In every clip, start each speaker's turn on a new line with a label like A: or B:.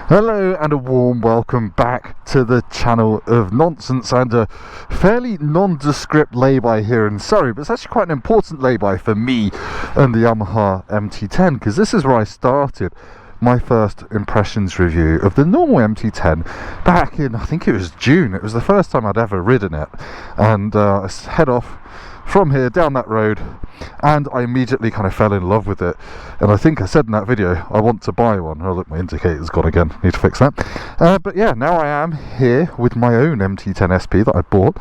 A: Hello and a warm welcome back to the channel of nonsense and a fairly nondescript lay-by here in Surrey, but it's actually quite an important lay-by for me and the Yamaha MT-10 because this is where I started my first impressions review of the normal MT-10 back in, I think it was June. It was the first time I'd ever ridden it, and I head off from here down that road and I immediately kind of fell in love with it, and I think I said in that video I want to buy one. Oh look, my indicator's gone again, need to fix that. But yeah, now I am here with my own MT-10 SP that I bought.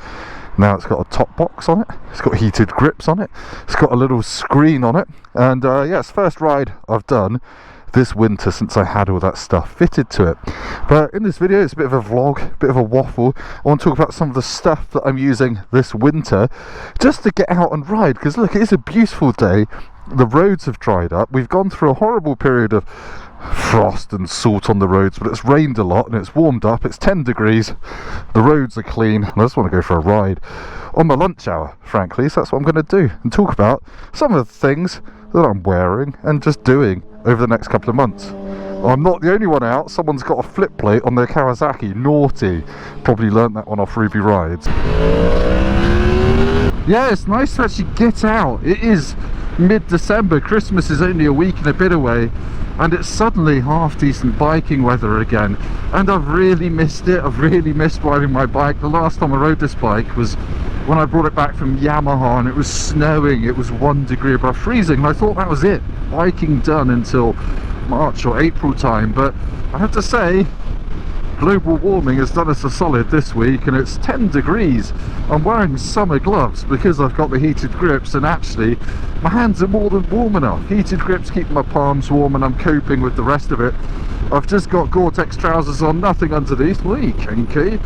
A: Now it's got a top box on it, it's got heated grips on it, it's got a little screen on it, and yeah, it's the first ride I've done this winter since I had all that stuff fitted to it. But in this video it's a bit of a vlog, a bit of a waffle. I want to talk about some of the stuff that I'm using this winter just to get out and ride, because look, it is a beautiful day. The roads have dried up. We've gone through a horrible period of frost and salt on the roads, but it's rained a lot and it's warmed up. It's 10 degrees, the roads are clean, and I just want to go for a ride on my lunch hour, frankly. So that's what I'm going to do, and talk about some of the things that I'm wearing and just doing over the next couple of months. I'm not the only one out. Someone's got a flip plate on their Kawasaki. Naughty. Probably learnt that one off Ruby Rides. Yeah, it's nice to actually get out. It is mid-December. Christmas is only a week and a bit away, and it's suddenly half decent biking weather again, and I've really missed it. I've really missed riding my bike. The last time I rode this bike was when I brought it back from Yamaha, and it was snowing. It was 1 degree above freezing, and I thought that was it, biking done until March or April time. But I have to say, global warming has done us a solid this week, and it's 10 degrees. I'm wearing summer gloves because I've got the heated grips, and actually my hands are more than warm enough. Heated grips keep my palms warm, and I'm coping with the rest of it. I've just got Gore-Tex trousers on, nothing underneath. Kinky.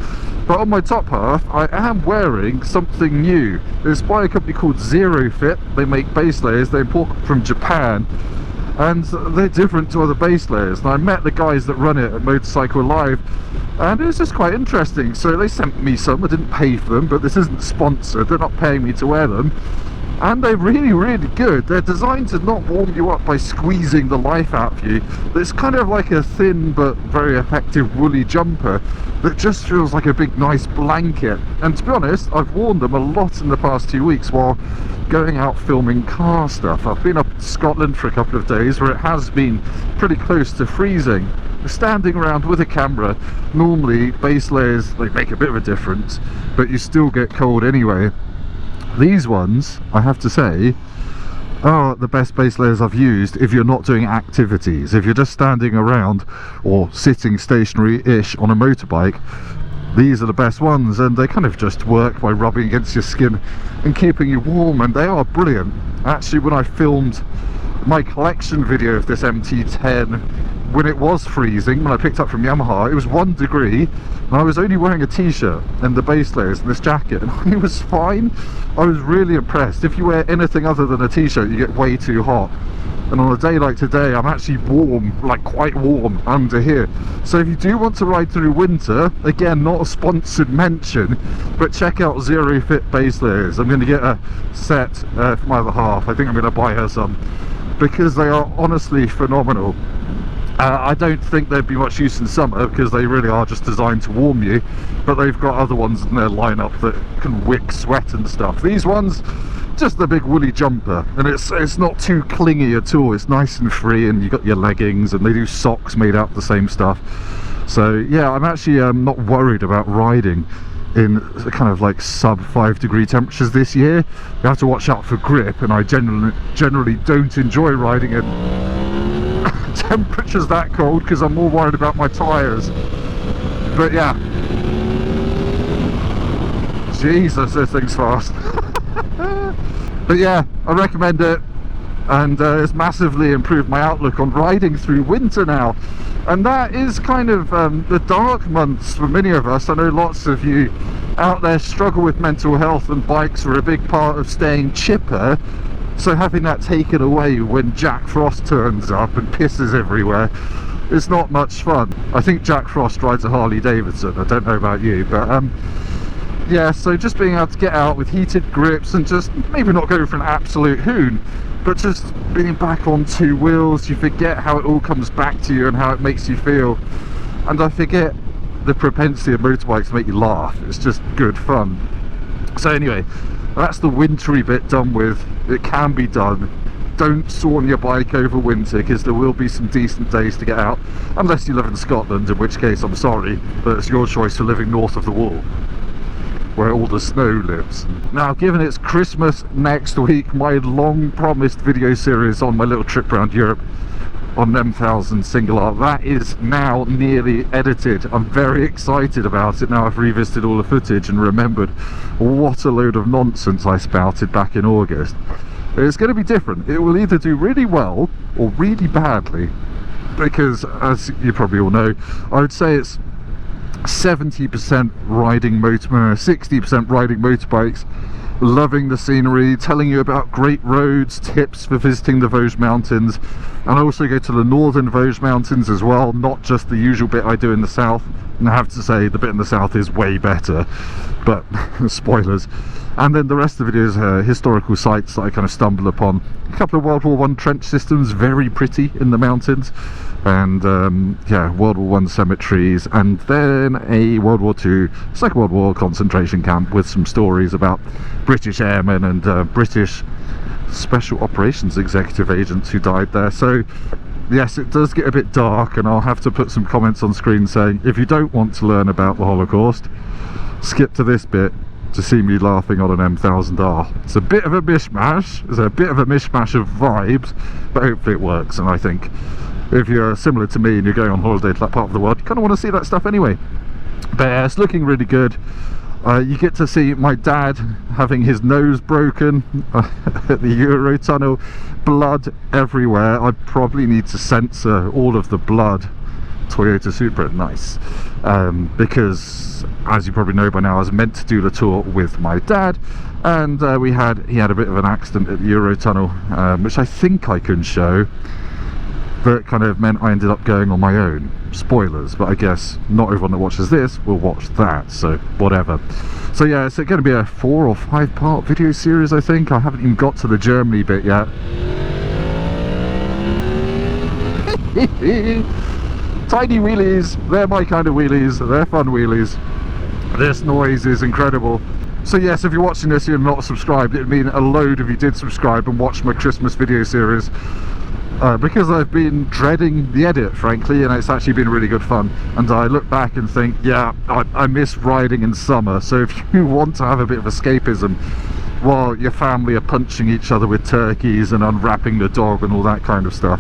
A: But on my top half I am wearing something new. It's by a company called ZeroFit. They make base layers, they import from Japan, and they're different to other base layers. And I met the guys that run it at Motorcycle Live, and it was just quite interesting. So they sent me some. I didn't pay for them, but this isn't sponsored, they're not paying me to wear them, and they're really, really good. They're designed to not warm you up by squeezing the life out of you. It's kind of like a thin but very effective woolly jumper that just feels like a big nice blanket. And to be honest, I've worn them a lot in the past 2 weeks while going out filming car stuff. I've been up to Scotland for a couple of days where it has been pretty close to freezing. Standing around with a camera, normally base layers, they make a bit of a difference, but you still get cold anyway. These ones, I have to say, are the best base layers I've used if you're not doing activities. If you're just standing around or sitting stationary-ish on a motorbike, these are the best ones, and they kind of just work by rubbing against your skin and keeping you warm, and they are brilliant. Actually, when I filmed my collection video of this MT-10 when it was freezing, when I picked up from Yamaha, it was 1 degree and I was only wearing a t-shirt and the base layers and this jacket, and I was fine. I was really impressed. If you wear anything other than a t-shirt, you get way too hot, and on a day like today I'm actually warm, like quite warm under here. So if you do want to ride through winter, again, not a sponsored mention, but check out ZeroFit base layers. I'm going to get a set for my other half. I think I'm going to buy her some, because they are honestly phenomenal. I don't think they'd be much use in summer because they really are just designed to warm you, but they've got other ones in their lineup that can wick sweat and stuff. These ones, just the big woolly jumper, and it's not too clingy at all. It's nice and free, and you got your leggings, and they do socks made out of the same stuff. So yeah, I'm actually not worried about riding in kind of like sub 5 degree temperatures this year. You have to watch out for grip, and I generally don't enjoy riding in temperatures that cold because I'm more worried about my tyres. But yeah, Jesus, this thing's fast. But yeah, I recommend it, and it's massively improved my outlook on riding through winter now. And that is kind of the dark months for many of us. I know lots of you out there struggle with mental health, and bikes are a big part of staying chipper. So having that taken away when Jack Frost turns up and pisses everywhere is not much fun. I think Jack Frost rides a Harley Davidson, I don't know about you, but yeah, so just being able to get out with heated grips and just maybe not go for an absolute hoon, but just being back on two wheels, you forget how it all comes back to you and how it makes you feel. and I forget the propensity of motorbikes to make you laugh. It's just good fun. So anyway, that's the wintry bit done with. It can be done. Don't sawn your bike over winter, because there will be some decent days to get out, unless you live in Scotland, in which case I'm sorry, but it's your choice for living north of the wall, where all the snow lives. Now, given it's Christmas next week, my long promised video series on my little trip around Europe on M1000 Singular, that is now nearly edited. I'm very excited about it now. I've revisited all the footage and remembered what a load of nonsense I spouted back in August. It's going to be different. It will either do really well or really badly, because as you probably all know, I would say it's 70% riding 60% riding motorbikes, loving the scenery, telling you about great roads, tips for visiting the Vosges Mountains, and I also go to the northern Vosges Mountains as well, not just the usual bit I do in the south. And I have to say, the bit in the south is way better, but spoilers. And then the rest of the video is historical sites that I kind of stumble upon. A couple of World War I trench systems, very pretty in the mountains, and yeah, World War I cemeteries, and then a World War II, Second World War concentration camp with some stories about British airmen and British special operations executive agents who died there. So yes, it does get a bit dark, and I'll have to put some comments on screen saying, if you don't want to learn about the Holocaust, skip to this bit to see me laughing on an M1000R. It's a bit of a mishmash, it's a bit of a mishmash of vibes, but hopefully it works. And I think if you're similar to me and you're going on holiday to that part of the world, you kind of want to see that stuff anyway. But yeah, it's looking really good. You get to see my dad having his nose broken at the Eurotunnel, blood everywhere. I probably need to censor all of the blood. Toyota Supra, nice. Because as you probably know by now, I was meant to do the tour with my dad, and he had a bit of an accident at the Eurotunnel, which I think I can show. That kind of meant I ended up going on my own. Spoilers, but I guess not everyone that watches this will watch that, so whatever. So yeah, it's going to be a 4 or 5 part video series, I think. I haven't even got to the Germany bit yet. Tiny wheelies, they're my kind of wheelies, they're fun wheelies. This noise is incredible. So yes, if you're watching this and you're not subscribed, it would mean a load if you did subscribe and watch my Christmas video series. Because I've been dreading the edit, frankly, and it's actually been really good fun. And I look back and think, yeah, I miss riding in summer. So if you want to have a bit of escapism while your family are punching each other with turkeys and unwrapping the dog and all that kind of stuff,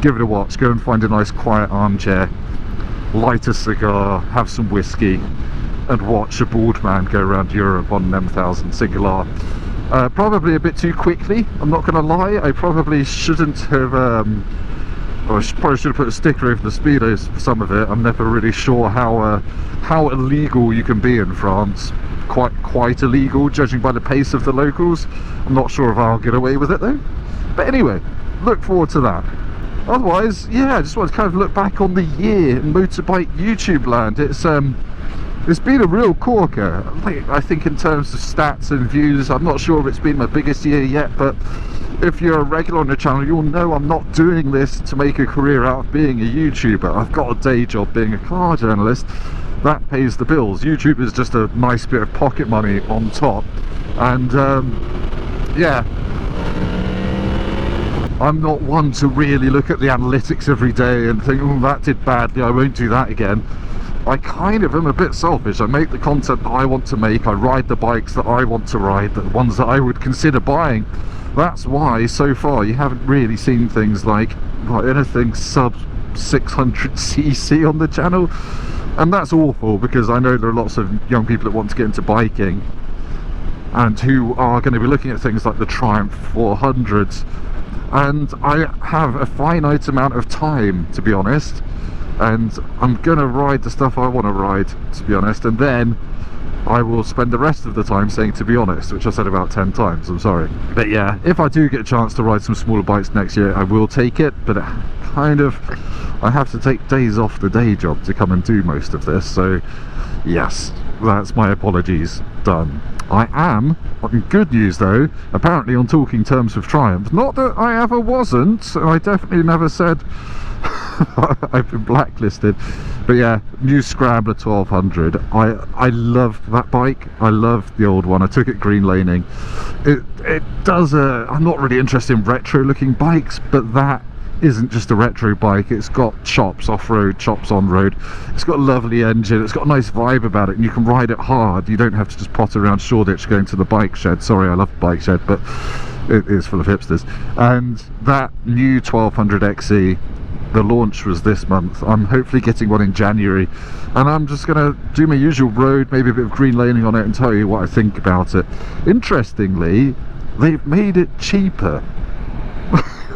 A: give it a watch. Go and find a nice quiet armchair, light a cigar, have some whiskey, and watch a bald man go around Europe on an M1000 Singular. Probably a bit too quickly, I'm not going to lie. I probably shouldn't have, probably should have put a sticker over the speedos for some of it. I'm never really sure how illegal you can be in France. Quite illegal, judging by the pace of the locals. I'm not sure if I'll get away with it though. But anyway, look forward to that. Otherwise, yeah, I just want to kind of look back on the year in motorbike YouTube land. It's been a real corker. I think in terms of stats and views, I'm not sure if it's been my biggest year yet, but if you're a regular on the channel, you'll know I'm not doing this to make a career out of being a YouTuber. I've got a day job being a car journalist. That pays the bills. YouTube is just a nice bit of pocket money on top. And yeah, I'm not one to really look at the analytics every day and think, oh, that did badly, I won't do that again. I kind of am a bit selfish. I make the content that I want to make, I ride the bikes that I want to ride, the ones that I would consider buying. That's why so far you haven't really seen things like anything sub 600cc on the channel, and that's awful, because I know there are lots of young people that want to get into biking and who are going to be looking at things like the Triumph 400s, and I have a finite amount of time, to be honest, and I'm gonna ride the stuff I want to ride, to be honest, and then I will spend the rest of the time saying to be honest, which I said about 10 times, I'm sorry. But yeah, if I do get a chance to ride some smaller bikes next year, I will take it, but I have to take days off the day job to come and do most of this, so yes, that's my apologies done. I am, good news though, apparently on talking terms with Triumph. Not that I ever wasn't, I definitely never said I've been blacklisted. But yeah, new Scrambler 1200. I loved that bike. I loved the old one. I took it green laning. It does I'm not really interested in retro looking bikes, but that isn't just a retro bike. It's got chops off-road, chops on-road. It's got a lovely engine. It's got a nice vibe about it, and you can ride it hard. You don't have to just potter around Shoreditch going to the bike shed. Sorry, I love the bike shed, but it is full of hipsters. And that new 1200 XE, the launch was this month. I'm hopefully getting one in January, and I'm just gonna do my usual road, maybe a bit of green laning on it, and tell you what I think about it. Interestingly, they've made it cheaper.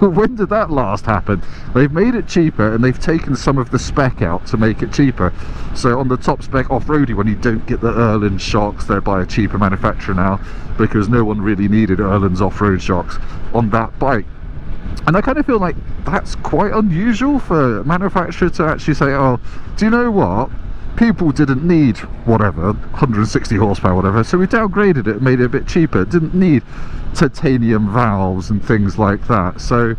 A: When did that last happen? They've made it cheaper, and they've taken some of the spec out to make it cheaper. So on the top spec off-roady one, you don't get the Erlen shocks. They're by a cheaper manufacturer now, because no one really needed Erlen's off-road shocks on that bike. And I kind of feel like that's quite unusual for a manufacturer to actually say, oh, do you know what? People didn't need whatever, 160 horsepower, whatever, so we downgraded it and made it a bit cheaper. It didn't need titanium valves and things like that. So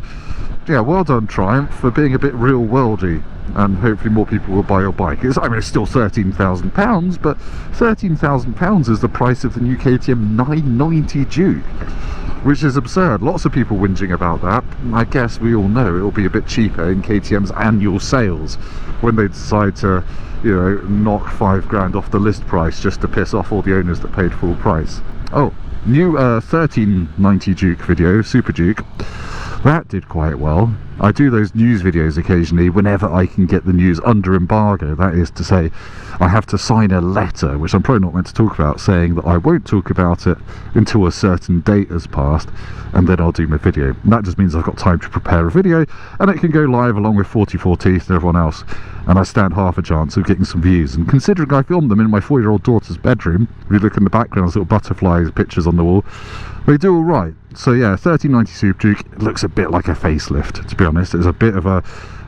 A: yeah, well done Triumph for being a bit real worldy, and hopefully more people will buy your bike. I mean, it's still £13,000, but £13,000 is the price of the new KTM 990 Duke, which is absurd. Lots of people whinging about that. I guess we all know it will be a bit cheaper in KTM's annual sales when they decide to, you know, knock £5 off the list price just to piss off all the owners that paid full price. Oh, new 1390 Duke video, Super Duke. That did quite well. I do those news videos occasionally whenever I can get the news under embargo. That is to say, I have to sign a letter, which I'm probably not meant to talk about, saying that I won't talk about it until a certain date has passed, and then I'll do my video. And that just means I've got time to prepare a video, and it can go live along with 44 Teeth and everyone else, and I stand half a chance of getting some views. And considering I filmed them in my 4-year-old daughter's bedroom, if you look in the background, there's little butterflies pictures on the wall, they do all right. So yeah, 1390 Super Duke, it looks a bit like a facelift, to be honest. It's a bit of a,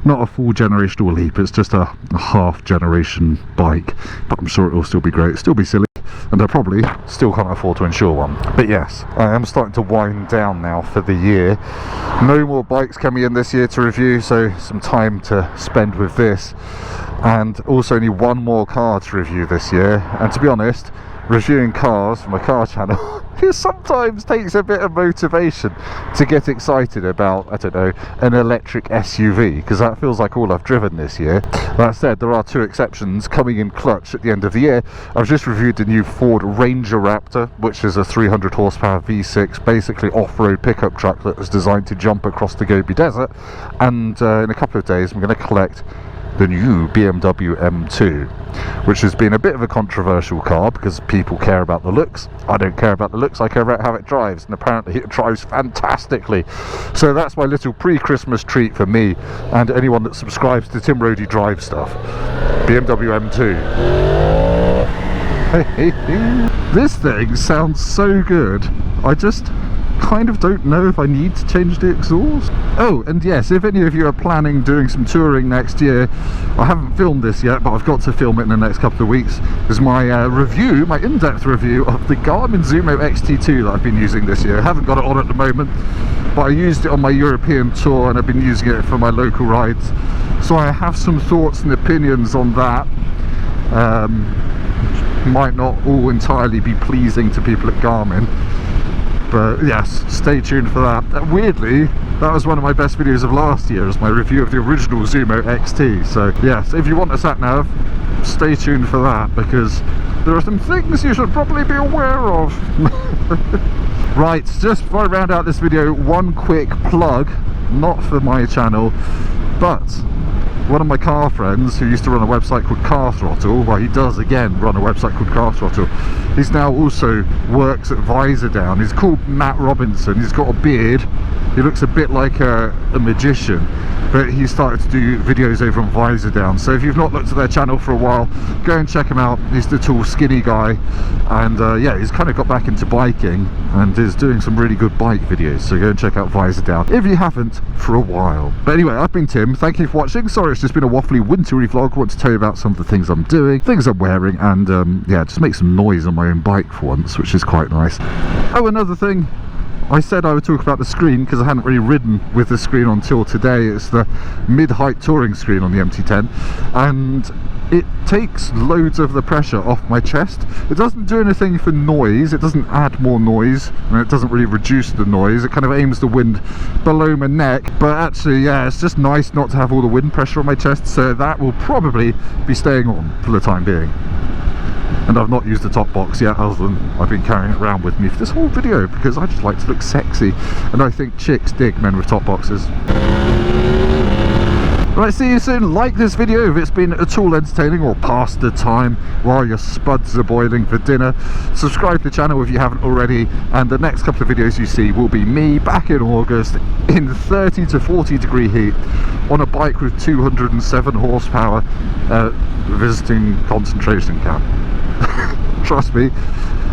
A: not a full generational leap, it's just a half generation bike, but I'm sure it will still be great, still be silly, and I probably still can't afford to insure one. But yes, I am starting to wind down now for the year. No more bikes coming in this year to review, so some time to spend with this, and also only one more car to review this year. And to be honest, reviewing cars for my car channel it sometimes takes a bit of motivation to get excited about, I don't know, an electric SUV, because that feels like all I've driven this year. That said, there are two exceptions coming in clutch at the end of the year. I've just reviewed the new Ford Ranger Raptor, which is a 300 horsepower V6, basically off-road pickup truck that was designed to jump across the Gobi Desert. And in a couple of days I'm going to collect the new BMW M2, which has been a bit of a controversial car because people care about the looks. I don't care about the looks, I care about how it drives, and apparently it drives fantastically. So that's my little pre-Christmas treat for me and anyone that subscribes to Tim Rodey Drive stuff. BMW M2. This thing sounds so good. I just kind of don't know if I need to change the exhaust. Oh, and yes, if any of you are planning doing some touring next year, I haven't filmed this yet, but I've got to film it in the next couple of weeks, is my review, my in-depth review of the Garmin Zumo XT2 that I've been using this year. I haven't got it on at the moment, but I used it on my European tour and I've been using it for my local rides, so I have some thoughts and opinions on that. Might not all entirely be pleasing to people at Garmin, but yes, stay tuned for that. Weirdly, that was one of my best videos of last year, as my review of the original Zumo XT. So yes, if you want a sat nav, stay tuned for that, because there are some things you should probably be aware of. Right, just before I round out this video, one quick plug, not for my channel, but one of my car friends who used to run a website called Car Throttle, well, he does again run a website called Car Throttle. He's now also works at Visor Down. He's called Matt Robinson. He's got a beard He looks a bit like a magician, but he started to do videos over on Visor Down. So if you've not looked at their channel for a while, go and check him out. He's the tall, skinny guy, and yeah, he's kind of got back into biking and is doing some really good bike videos. So go and check out Visor Down if you haven't for a while. But anyway, I've been Tim. Thank you for watching. Sorry, it's just been a waffly, wintry vlog. I want to tell you about some of the things I'm doing, things I'm wearing, and yeah, just make some noise on my own bike for once, which is quite nice. Oh, another thing. I said I would talk about the screen because I hadn't really ridden with the screen until today. It's the mid-height touring screen on the MT10, and it takes loads of the pressure off my chest. It doesn't do anything for noise, it doesn't add more noise, and it doesn't really reduce the noise. It kind of aims the wind below my neck, but actually, yeah, it's just nice not to have all the wind pressure on my chest, so that will probably be staying on for the time being. And I've not used the top box yet, other than I've been carrying it around with me for this whole video because I just like to look sexy, and I think chicks dig men with top boxes. Right, see you soon. Like this video if it's been at all entertaining or past the time while your spuds are boiling for dinner. Subscribe to the channel if you haven't already, and the next couple of videos you see will be me back in August in 30 to 40 degree heat on a bike with 207 horsepower visiting concentration camp. Trust me,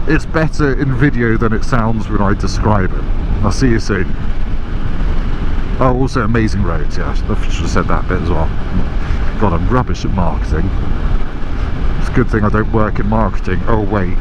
A: it's better in video than it sounds when I describe it. I'll see you soon. Oh, also amazing roads, yeah, I should have said that bit as well. God, I'm rubbish at marketing. It's a good thing I don't work in marketing. Oh wait,